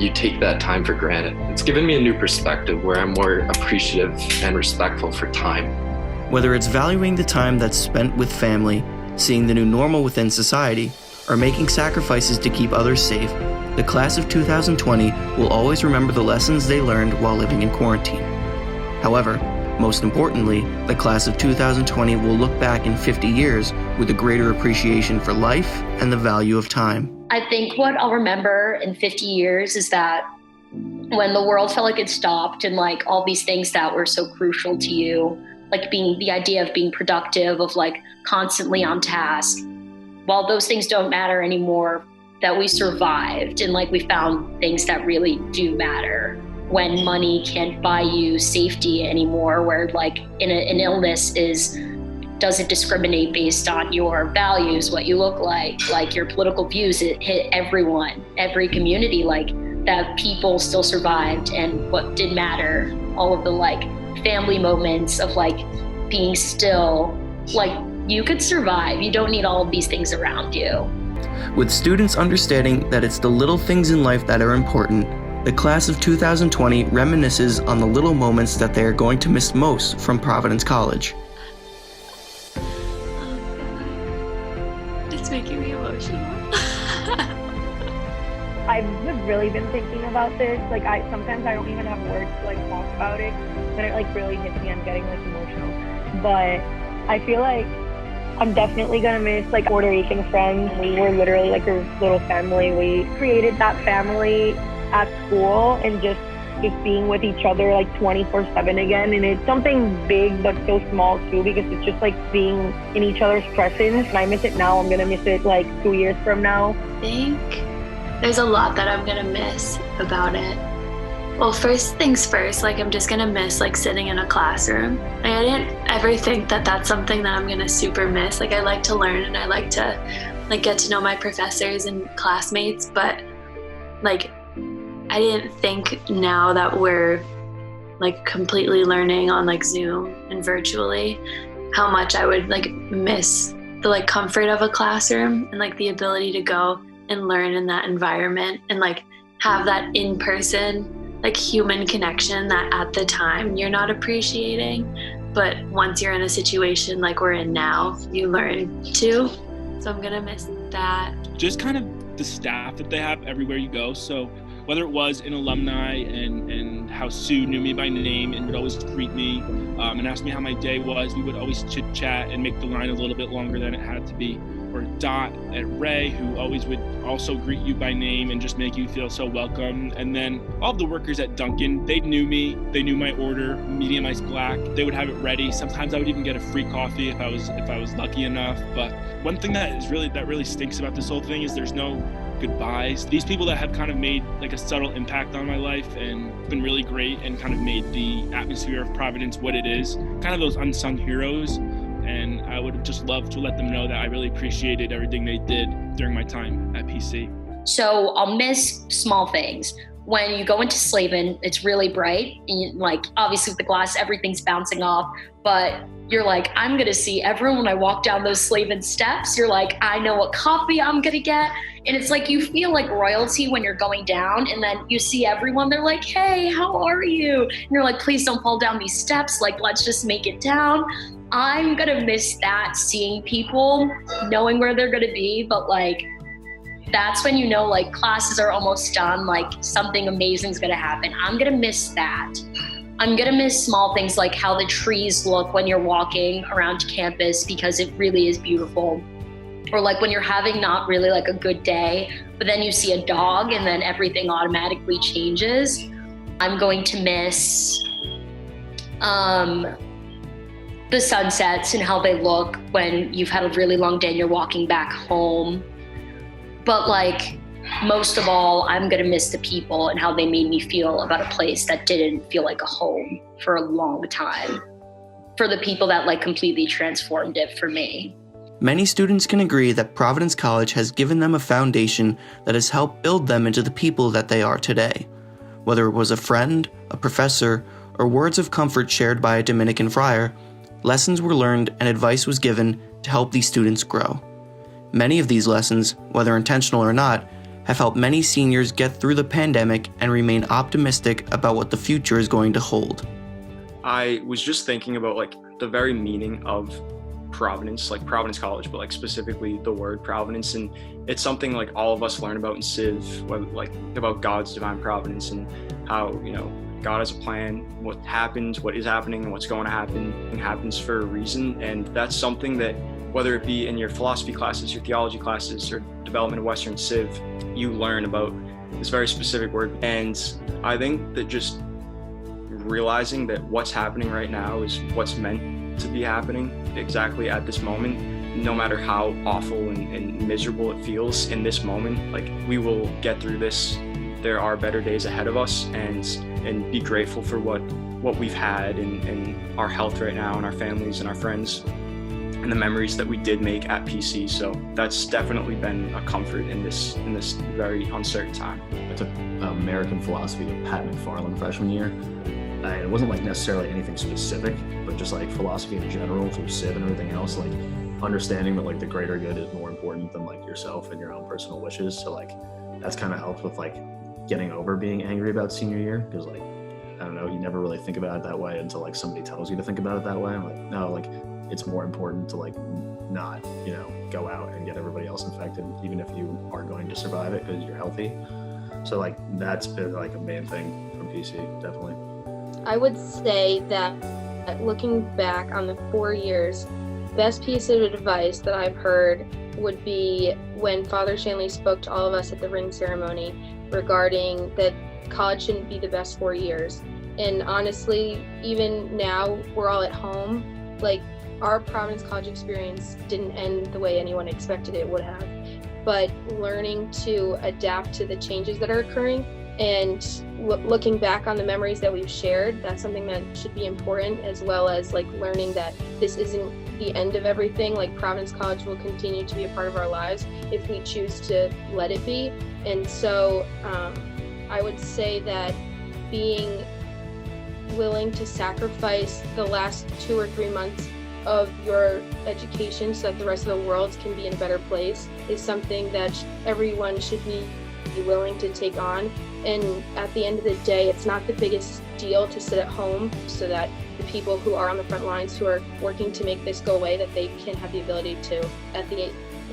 you take that time for granted. It's given me a new perspective where I'm more appreciative and respectful for time. Whether it's valuing the time that's spent with family, seeing the new normal within society, or making sacrifices to keep others safe, the class of 2020 will always remember the lessons they learned while living in quarantine. However, most importantly, the class of 2020 will look back in 50 years with a greater appreciation for life and the value of time. I think what I'll remember in 50 years is that when the world felt like it stopped and like all these things that were so crucial to you, like being the idea of being productive, of like constantly on task, while those things don't matter anymore, that we survived and like we found things that really do matter. When money can't buy you safety anymore, where like an illness doesn't discriminate based on your values, what you look like your political views, it hit everyone, every community, like that people still survived and what did matter, all of the like family moments of like being still, like you could survive. You don't need all of these things around you. With students understanding that it's the little things in life that are important, the class of 2020 reminisces on the little moments that they are going to miss most from Providence College. It's making me emotional. I've really been thinking about this. Like sometimes I don't even have words to like talk about it. When it like really hits me, I'm getting like emotional. But I feel like I'm definitely gonna miss like Puerto Rican friends. We were literally like a little family. We created that family at school and just being with each other like 24/7 again. And it's something big but so small too, because it's just like being in each other's presence. And I miss it now. I'm gonna miss it like 2 years from now. I think there's a lot that I'm gonna miss about it. Well, first things first, like I'm just gonna miss like sitting in a classroom. Like, I didn't ever think that that's something that I'm gonna super miss. Like I like to learn and I like to like get to know my professors and classmates, but like I didn't think now that we're like completely learning on like Zoom and virtually, how much I would like miss the like comfort of a classroom and like the ability to go and learn in that environment and like have that in-person like human connection that at the time you're not appreciating, but once you're in a situation like we're in now, you learn to. So I'm gonna miss that. Just kind of the staff that they have everywhere you go. So whether it was an alumni and how Sue knew me by name and would always greet me and ask me how my day was, we would always chit chat and make the line a little bit longer than it had to be. Or Dot at Ray, who always would also greet you by name and just make you feel so welcome. And then all of the workers at Dunkin', they knew me, they knew my order, medium iced black. They would have it ready. Sometimes I would even get a free coffee if I was lucky enough. But one thing that really stinks about this whole thing is there's no goodbyes. These people that have kind of made like a subtle impact on my life and been really great and kind of made the atmosphere of Providence what it is, kind of those unsung heroes. And I would have just loved to let them know that I really appreciated everything they did during my time at PC. So I'll miss small things. When you go into Slavin, it's really bright. And like, obviously with the glass, everything's bouncing off, but you're like, I'm gonna see everyone when I walk down those Slavin steps. You're like, I know what coffee I'm gonna get. And it's like, you feel like royalty when you're going down, and then you see everyone, they're like, hey, how are you? And you're like, please don't fall down these steps. Like, let's just make it down. I'm gonna miss that, seeing people, knowing where they're gonna be, but like, that's when you know like classes are almost done, like something amazing is gonna happen. I'm gonna miss that. I'm gonna miss small things like how the trees look when you're walking around campus, because it really is beautiful. Or like when you're having not really like a good day, but then you see a dog and then everything automatically changes. I'm going to miss the sunsets and how they look when you've had a really long day and you're walking back home. But like, most of all, I'm gonna miss the people and how they made me feel about a place that didn't feel like a home for a long time. For the people that like completely transformed it for me. Many students can agree that Providence College has given them a foundation that has helped build them into the people that they are today. Whether it was a friend, a professor, or words of comfort shared by a Dominican friar, lessons were learned and advice was given to help these students grow. Many of these lessons, whether intentional or not, have helped many seniors get through the pandemic and remain optimistic about what the future is going to hold. I was just thinking about like the very meaning of Providence, like Providence College, but like specifically the word Providence, and it's something like all of us learn about in Civ, like about God's divine providence and how, you know, God has a plan, what happens, what is happening, and what's going to happen, and happens for a reason. And that's something that, whether it be in your philosophy classes, your theology classes, or development of Western Civ, you learn about this very specific word. And I think that just realizing that what's happening right now is what's meant to be happening exactly at this moment, no matter how awful and miserable it feels in this moment, like we will get through this. There are better days ahead of us, and be grateful for what we've had and our health right now and our families and our friends and the memories that we did make at PC. So that's definitely been a comfort in this very uncertain time. I took American philosophy with Pat McFarland freshman year. It wasn't like necessarily anything specific, but just like philosophy in general through Civ and everything else, like understanding that like the greater good is more important than like yourself and your own personal wishes. So like that's kind of helped with like getting over being angry about senior year, because like, I don't know, you never really think about it that way until like somebody tells you to think about it that way. I'm like, no, like it's more important to like not, you know, go out and get everybody else infected, even if you are going to survive it because you're healthy. So like that's been like a main thing from PC, definitely. I would say that looking back on the 4 years, best piece of advice that I've heard would be when Father Shanley spoke to all of us at the ring ceremony regarding that college shouldn't be the best 4 years. And honestly, even now we're all at home, like our Providence College experience didn't end the way anyone expected it would have, but learning to adapt to the changes that are occurring and looking back on the memories that we've shared, that's something that should be important, as well as like learning that this isn't the end of everything. Like Providence College will continue to be a part of our lives if we choose to let it be. And so I would say that being willing to sacrifice the last 2 or 3 months of your education so that the rest of the world can be in a better place is something that everyone should be willing to take on. And at the end of the day, it's not the biggest deal to sit at home so that the people who are on the front lines who are working to make this go away, that they can have the ability to,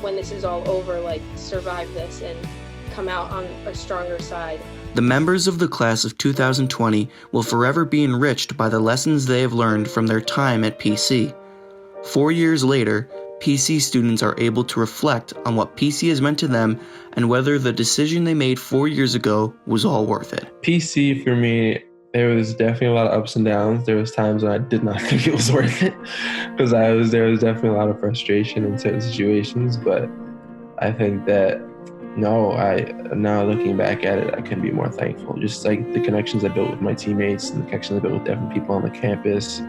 when this is all over, like survive this and come out on a stronger side. The members of the class of 2020 will forever be enriched by the lessons they have learned from their time at PC. 4 years later, PC students are able to reflect on what PC has meant to them and whether the decision they made 4 years ago was all worth it. PC for me, there was definitely a lot of ups and downs. There was times when I did not think it was worth it because there was definitely a lot of frustration in certain situations. But I think that now looking back at it, I couldn't be more thankful. Just like the connections I built with my teammates and the connections I built with different people on the campus,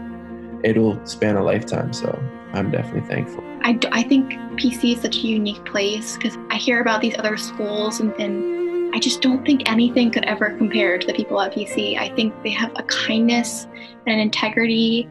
it'll span a lifetime. So I'm definitely thankful. I think PC is such a unique place because I hear about these other schools and I just don't think anything could ever compare to the people at PC. I think they have a kindness and an integrity,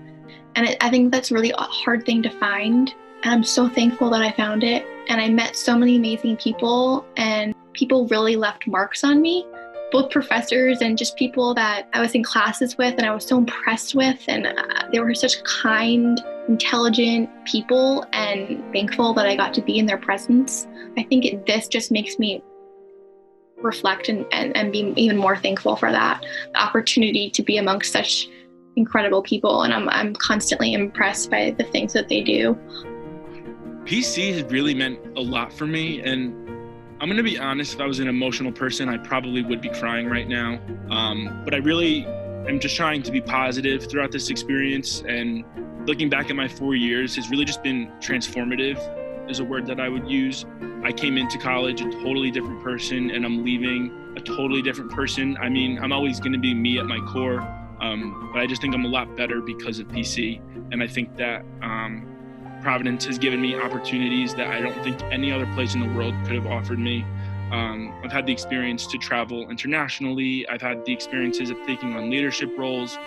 and I think that's really a hard thing to find. And I'm so thankful that I found it. And I met so many amazing people, and people really left marks on me, both professors and just people that I was in classes with and I was so impressed with. And they were such kind, intelligent people, and thankful that I got to be in their presence. I think this just makes me reflect and be even more thankful for that, the opportunity to be amongst such incredible people. And I'm constantly impressed by the things that they do. PC has really meant a lot for me, and I'm going to be honest, if I was an emotional person, I probably would be crying right now. But I really am just trying to be positive throughout this experience, and looking back at my 4 years has really just been transformative, is a word that I would use. I came into college a totally different person, and I'm leaving a totally different person. I mean, I'm always going to be me at my core, but I just think I'm a lot better because of PC. And I think that Providence has given me opportunities that I don't think any other place in the world could have offered me. I've had the experience to travel internationally. I've had the experiences of taking on leadership roles,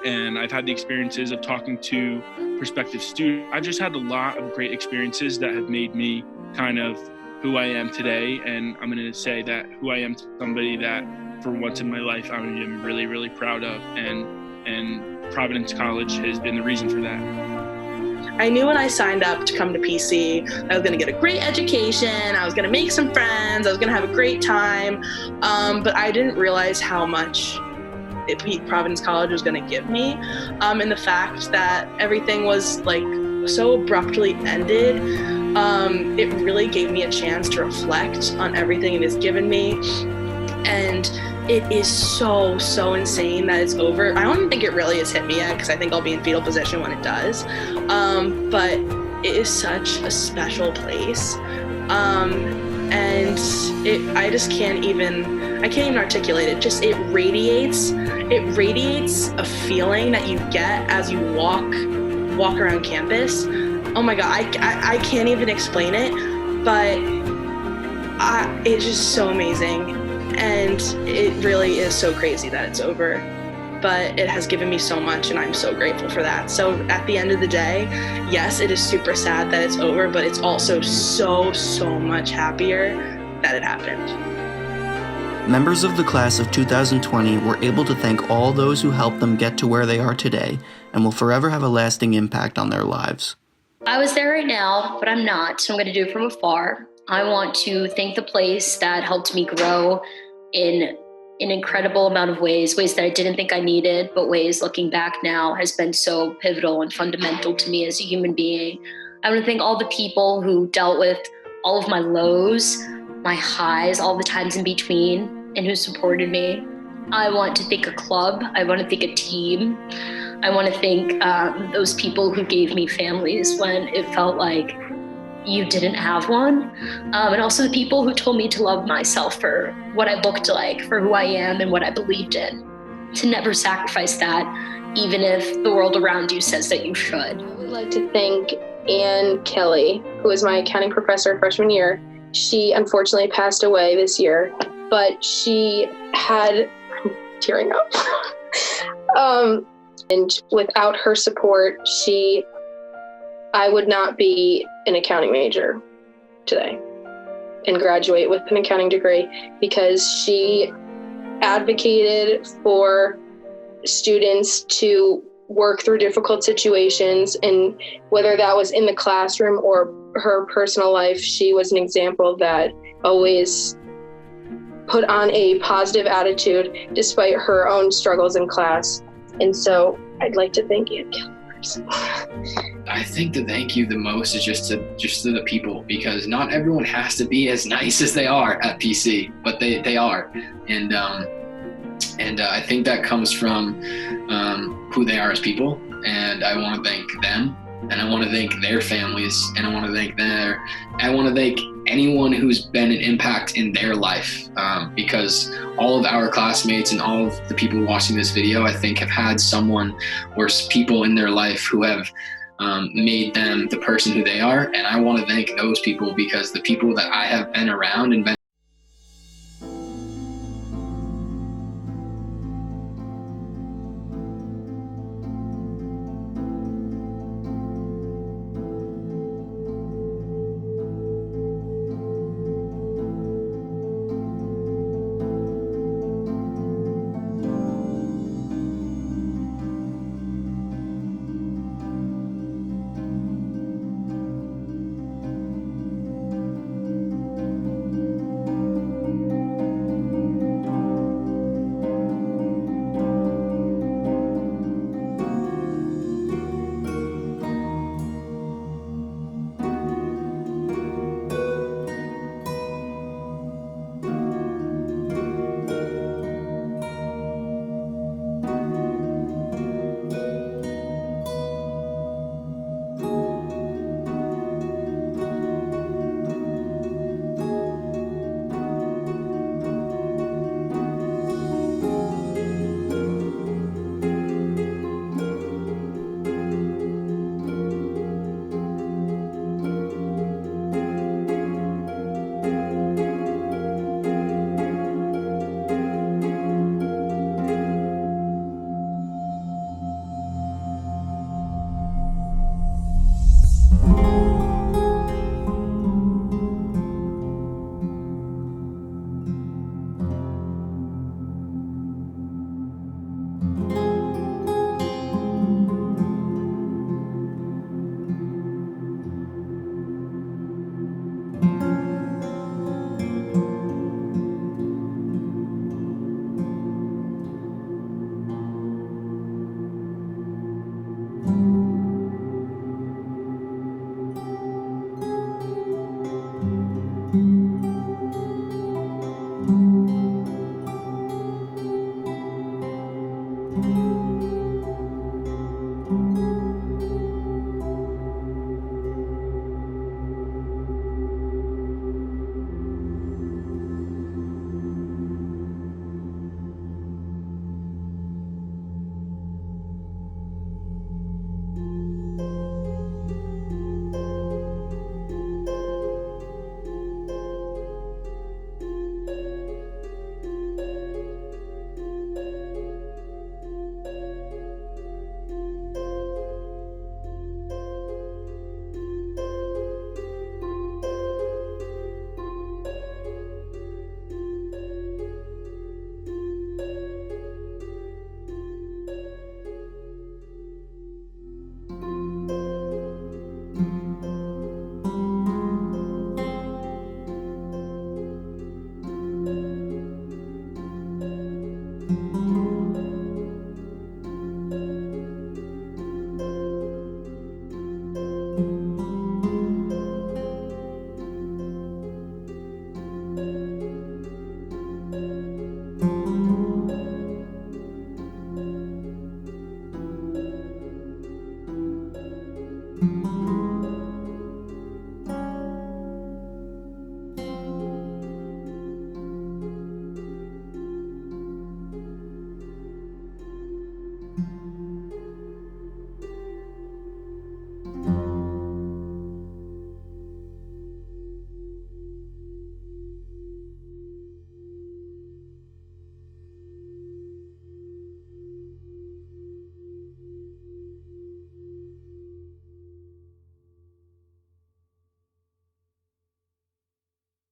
and I've had the experiences of talking to prospective students. I've just had a lot of great experiences that have made me kind of who I am today. And I'm going to say that who I am to somebody that for once in my life I am really, really proud of. And Providence College has been the reason for that. I knew when I signed up to come to PC, I was going to get a great education, I was going to make some friends, I was going to have a great time, but I didn't realize how much Providence College was going to give me, and the fact that everything was like so abruptly ended, it really gave me a chance to reflect on everything it has given me. And it is so insane that it's over. I don't think it really has hit me yet because I think I'll be in fetal position when it does. But it is such a special place. And I just can't even articulate it. Just it radiates a feeling that you get as you walk around campus. Oh my God, I can't even explain it, but it's just so amazing. And it really is so crazy that it's over, but it has given me so much, and I'm so grateful for that. So at the end of the day, yes, it is super sad that it's over, but it's also so much happier that it happened. Members of the class of 2020 were able to thank all those who helped them get to where they are today and will forever have a lasting impact on their lives. I was there right now, but I'm not, so I'm going to do it from afar. I want to thank the place that helped me grow in an incredible amount of ways that I didn't think I needed, but ways looking back now has been so pivotal and fundamental to me as a human being. I want to thank all the people who dealt with all of my lows, my highs, all the times in between, and who supported me. I want to thank a club. I want to thank a team. I want to thank those people who gave me families when it felt like you didn't have one. And also the people who told me to love myself for what I looked like, for who I am and what I believed in. To never sacrifice that, even if the world around you says that you should. I would like to thank Ann Kelly, who was my accounting professor freshman year. She unfortunately passed away this year, but she had, I'm tearing up. And without her support, I would not be an accounting major today and graduate with an accounting degree, because she advocated for students to work through difficult situations, and whether that was in the classroom or her personal life, she was an example that always put on a positive attitude despite her own struggles in class. And so I'd like to thank Ann Kelly. I think to thank you the most is just to the people, because not everyone has to be as nice as they are at PC, but they are, and I think that comes from who they are as people. And I want to thank them, and I want to thank their families, and I want to thank anyone who's been an impact in their life, because all of our classmates and all of the people watching this video, I think, have had someone or people in their life who have made them the person who they are. And I want to thank those people, because the people that I have been around and been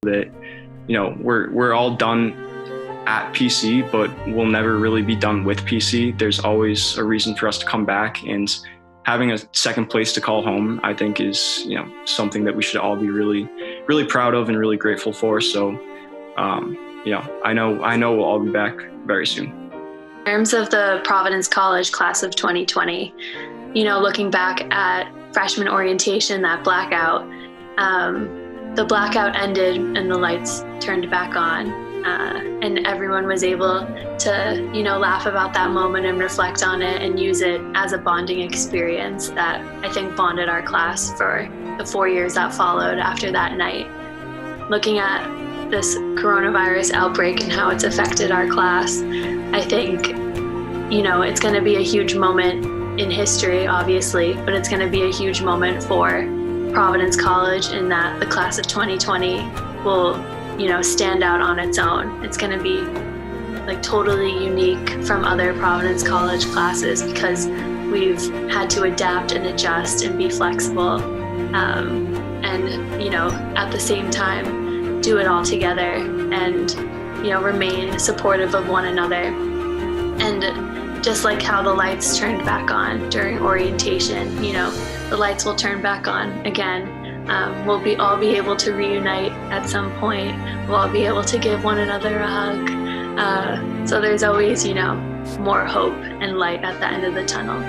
that, you know, we're all done at PC, but we'll never really be done with PC. There's always a reason for us to come back, and having a second place to call home, I think, is, you know, something that we should all be really, really proud of and really grateful for. So, you know, I know we'll all be back very soon. In terms of the Providence College Class of 2020, you know, looking back at freshman orientation, that blackout, the blackout ended and the lights turned back on, and everyone was able to, you know, laugh about that moment and reflect on it and use it as a bonding experience that I think bonded our class for the 4 years that followed after that night. looking at this coronavirus outbreak and how it's affected our class, I think, it's going to be a huge moment in history, obviously, but it's going to be a huge moment for Providence College in that the class of 2020 will, stand out on its own. It's going to be like totally unique from other Providence College classes because we've had to adapt and adjust and be flexible, and at the same time do it all together and remain supportive of one another. And just like how the lights turned back on during orientation, the lights will turn back on again. We'll all be able to reunite at some point. We'll all be able to give one another a hug. So there's always, more hope and light at the end of the tunnel.